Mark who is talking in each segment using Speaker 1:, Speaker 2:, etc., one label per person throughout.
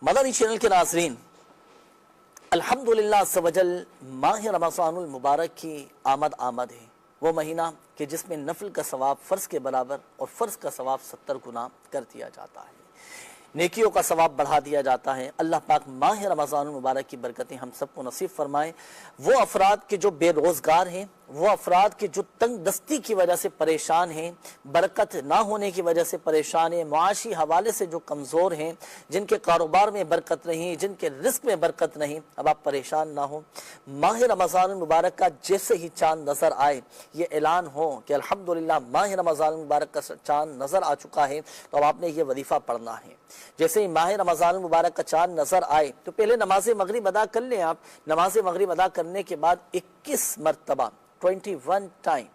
Speaker 1: Madani channel के नाज़रीन, अल्हम्दुलिल्लाह अज़्ज़ व जल माह रमज़ानुल मुबारक की आमद है, वो महीना कि जिसमें नफल का सवाब फ़र्ज़ के बराबर और फ़र्ज़ का सवाब 70 गुना कर दिया जाता है, नेकियों का सवाब बढ़ा दिया जाता है। अल्लाह पाक माह रमज़ानुल मुबारक की बरकतें हम सबको नसीब फरमाए। वो अफराद के जो बेरोज़गार हैं, वो अफराद के जो तंग दस्ती की वजह से परेशान हैं, बरकत ना होने की वजह से परेशान हैं, मुआशी हवाले से जो कमज़ोर हैं, जिनके कारोबार में बरकत नहीं, जिनके रिस्क में बरकत नहीं, अब आप परेशान ना हो। माह रमज़ानुल मुबारक का जैसे ही चाँद नज़र आए, ये ऐलान हो कि अल्हम्दुलिल्लाह माह रमज़ानुल मुबारक का चाँद नज़र आ चुका है, तो अब आपने ये वजीफ़ा पढ़ना है। जैसे ही माह रमज़ानुल मुबारक का चाँद नज़र आए तो पहले नमाज मगरिब अदा कर लें। आप नमाज मगरिब अदा करने के बाद 21 मरतबा 21 टाइम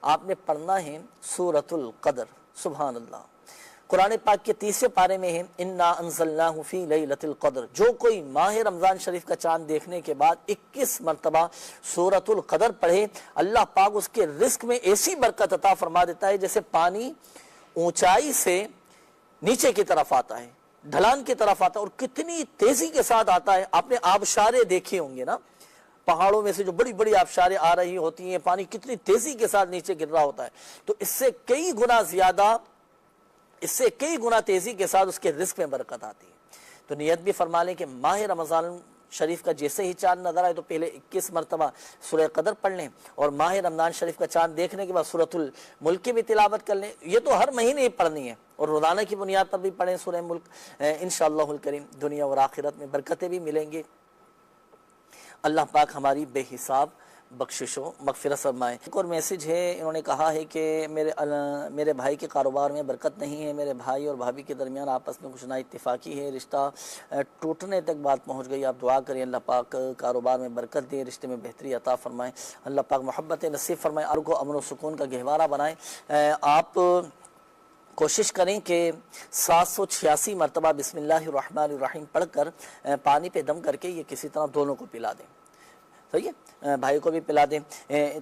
Speaker 1: आपने पढ़ना है सूरतुल क़द्र। सुभान अल्लाह, कुरान पाक के 30वें पारे में है, इन्ना अंज़लनाहु फ़ी लैलतिल क़द्र। जो कोई माह रमज़ान शरीफ का चाँद देखने के बाद 21 मरतबा सूरतुल क़द्र पढ़े, अल्लाह पाक उसके रिस्क में ऐसी बरकत अता फरमा देता है जैसे पानी ऊंचाई से नीचे की तरफ आता है, ढलान की तरफ आता है, और कितनी तेजी के साथ आता है। आपने आबशारें देखी होंगे ना, पहाड़ों में से जो बड़ी बड़ी आबशारें आ रही होती हैं, पानी कितनी तेजी के साथ नीचे गिर रहा होता है, तो इससे कई गुना ज्यादा, इससे कई गुना तेजी के साथ उसके रिस्क में बरकत आती है। तो नियत भी फरमा लें कि माह रमज़ान शरीफ का जैसे ही चाँद नजर आए तो पहले 21 मरतबा सूरह क़द्र पढ़ लें, और माह रमज़ान शरीफ का चाँद देखने के बाद सूरतुल मुल्क की भी तिलावत कर लें। ये तो हर महीने ही पढ़नी है, और रोज़ाना की बुनियाद पर भी पढ़ें सूरह मुल्क। इंशाअल्लाहुल करीम दुनिया और आखिरत में बरकतें भी मिलेंगी। अल्लाह पाक हमारी बेहिसाब बख्शिशो मगफिरत फरमाए। एक और मैसेज है, इन्होंने कहा है कि मेरे भाई के कारोबार में बरकत नहीं है, मेरे भाई और भाभी के दरमियान आपस में कुछ ना इत्तेफाकी है, रिश्ता टूटने तक बात पहुंच गई। आप दुआ करें अल्लाह पाक कारोबार में बरकत दे, रिश्ते में बेहतरी अता फरमाए, अल्लाह पाक मोहब्बत नसीब फरमाए, और को अमन व सुकून का गहवारा बनाए। आप कोशिश करें कि 786 मरतबा बिस्मिल्लाहिर्रहमानिर्रहीम पढ़कर पानी पे दम करके ये किसी तरह दोनों को पिला दें। सही है, भाई को भी पिला दें,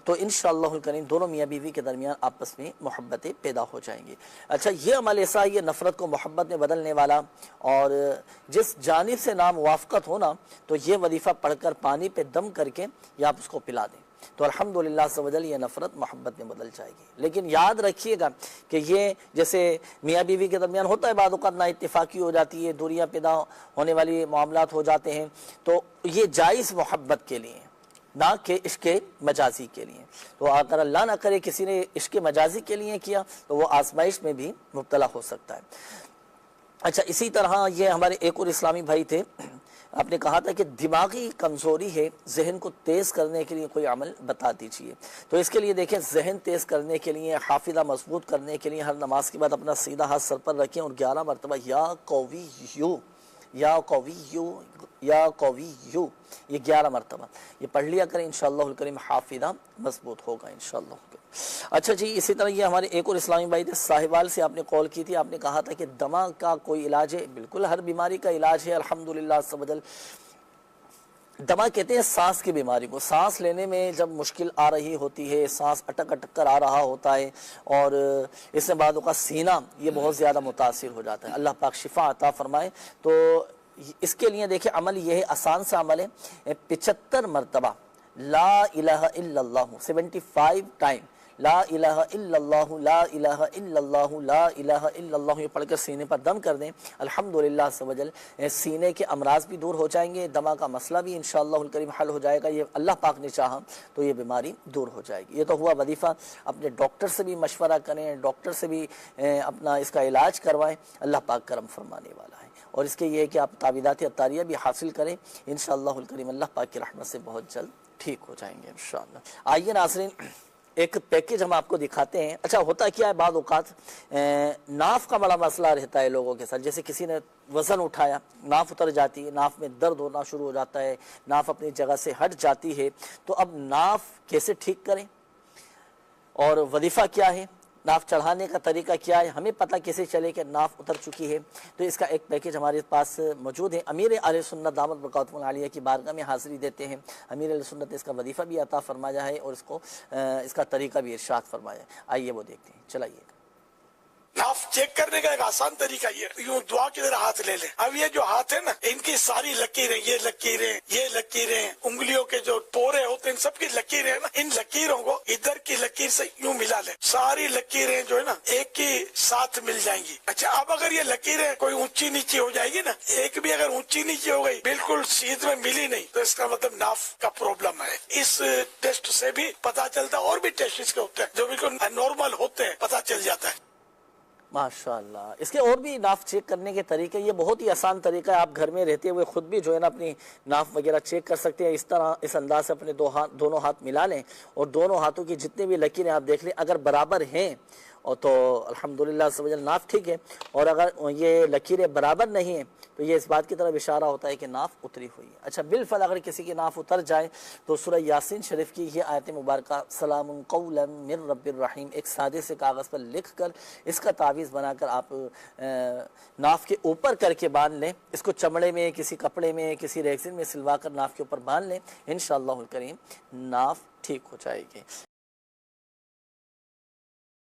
Speaker 1: तो इंशाअल्लाहुल करीम दोनों मियाँ बीवी के दरमियान आपस में मोहब्बतें पैदा हो जाएंगी। अच्छा, ये अमल ऐसा है, ये नफ़रत को मोहब्बत में बदलने वाला, और जिस जानिब से नामुवाफ़क़त हो ना, तो ये वजीफ़ा पढ़कर पानी पे दम करके या आप उसको पिला दें, तो अल्हम्दुलिल्लाह सवजल ये नफ़रत मोहब्बत में बदल जाएगी। लेकिन याद रखिएगा कि ये जैसे मियाँ बीवी के दरमियान होता है, बाद औक़ात ना इत्तेफाकी हो जाती है, दूरियाँ पैदा होने वाली मामलात हो जाते हैं, तो ये जायज़ मोहब्बत के लिए, ना कि इश्क़ मजाजी के लिए। तो अगर अल्लाह ना करे किसी ने इश्क़ मजाजी के लिए किया तो वो आजमाइश में भी मुब्तला हो सकता है। अच्छा, इसी तरह ये हमारे एक और इस्लामी भाई थे, आपने कहा था कि दिमागी कमज़ोरी है, जहन को तेज़ करने के लिए कोई अमल बता दीजिए। तो इसके लिए देखें, जहन तेज़ करने के लिए, हाफिज़ा मजबूत करने के लिए हर नमाज के बाद अपना सीधा हाथ सर पर रखें और 11 मरतबा या कवी यू या कवी यू या कवी यू, ये 11 मरतबा ये पढ़ लिया करें, इंशाअल्लाहुल करीम हाफिज़ा मजबूत होगा इंशाअल्लाह। अच्छा जी, इसी तरह ये हमारे एक और इस्लामी भाई थे, साहिवाल से आपने कॉल की थी, आपने कहा था कि दमा का कोई इलाज है? बिल्कुल, हर बीमारी का इलाज है अल्हम्दुलिल्लाह सबदल। दमा कहते हैं सांस की बीमारी को, सांस लेने में जब मुश्किल आ रही होती है, सांस अटक अटक कर आ रहा होता है, और इससे बाद का सीना ये बहुत ज़्यादा मुतासिर हो जाता है, अल्लाह पाक शिफा अता फरमाए। तो इसके लिए देखिए अमल ये है, आसान सा अमल है, 75 मरतबा ला इलाहा इल्लल्लाहु 75 टाइम ला इलाहा इल्लल्लाहु ला इलाहा इल्लल्लाहु ला इलाहा इल्लल्लाहु ये पढ़कर सीने पर दम कर दें, अल्हम्दुलिल्लाह सवजल सीने के अमराज भी दूर हो जाएंगे, दमा का मसला भी इंशाअल्लाहुल करीम हल हो जाएगा। ये अल्लाह पाक ने चाहा तो ये बीमारी दूर हो जाएगी। ये तो हुआ वजीफ़ा, अपने डॉक्टर से भी मशवरा करें, डॉक्टर से भी अपना इसका इलाज करवाएँ, अल्लाह पाक करम फरमाने वाला है। और इसके ये है कि आप तावीज़ात अत्तारिया भी हासिल करें, इंशाअल्लाहुल करीम अल्लाह पाक की रहमत से बहुत जल्द ठीक हो जाएंगे इंशाअल्लाह। आइए नाज़रीन, एक पैकेज हम आपको दिखाते हैं। अच्छा, होता क्या है, बाद औक़ात नाफ का बड़ा मसला रहता है लोगों के साथ। जैसे किसी ने वज़न उठाया, नाफ उतर जाती है, नाफ में दर्द होना शुरू हो जाता है, नाफ अपनी जगह से हट जाती है, तो अब नाफ कैसे ठीक करें और वजीफ़ा क्या है, नाफ चढ़ाने का तरीका क्या है, हमें पता कैसे चले कि नाफ उतर चुकी है। तो इसका एक पैकेज हमारे पास मौजूद है। अमीर आले सुन्नत दामत बरकातुहुल आलिया की बारगाह में हाज़िरी देते हैं। अमीर आले सुन्नत ने इसका वजीफ़ा भी अता फरमाया है और इसका तरीका भी इरशाद फरमाया है। आइए वो देखते हैं, चलाइएगा।
Speaker 2: चेक करने का एक आसान तरीका ये है, यूं दुआ की तरह हाथ ले लें। अब ये जो हाथ है ना, इनकी सारी लकीरें, ये लकीरें, उंगलियों के जो पोरे होते हैं, इन सबकी लकीरें है ना, इन लकीरों को इधर की लकीर से यूं मिला ले। सारी लकीरें जो है ना एक ही साथ मिल जाएंगी। अच्छा, अब अगर ये लकीरें कोई ऊंची नीची हो जाएगी ना, एक भी अगर ऊंची नीची हो गई, बिल्कुल सीध में मिली नहीं, तो इसका मतलब नाफ का प्रॉब्लम है। इस टेस्ट से भी पता चलता है, और भी टेस्ट इसके होते हैं जो बिल्कुल नॉर्मल होते हैं, पता चल जाता है।
Speaker 1: माशाअल्लाह। इसके और भी नाफ चेक करने के तरीके, ये बहुत ही आसान तरीका है। आप घर में रहते हुए खुद भी जो है ना अपनी नाफ वगैरह चेक कर सकते हैं। इस तरह, इस अंदाज से अपने दोनों हाथ मिला लें और दोनों हाथों की जितने भी लकीरें आप देख लें, अगर बराबर हैं और तो अल्हम्दुलिल्लाह सवजल नाफ ठीक है, और अगर ये लकीरें बराबर नहीं हैं तो ये इस बात की तरफ इशारा होता है कि नाफ उतरी हुई है। अच्छा, बिलफल अगर किसी की नाफ उतर जाए तो सूरह यासीन शरीफ की ये आयत मुबारक सलामुन कौलन मिर रब्बिर रहीम एक सादे से कागज़ पर लिख कर इसका तावीज़ बनाकर आप नाफ के ऊपर करके बांध लें। इसको चमड़े में, किसी कपड़े में, किसी रेक्सिन में सिलवा कर नाफ के ऊपर बांध लें। इंशाअल्लाहुल करीम नाफ ठीक हो जाएगी।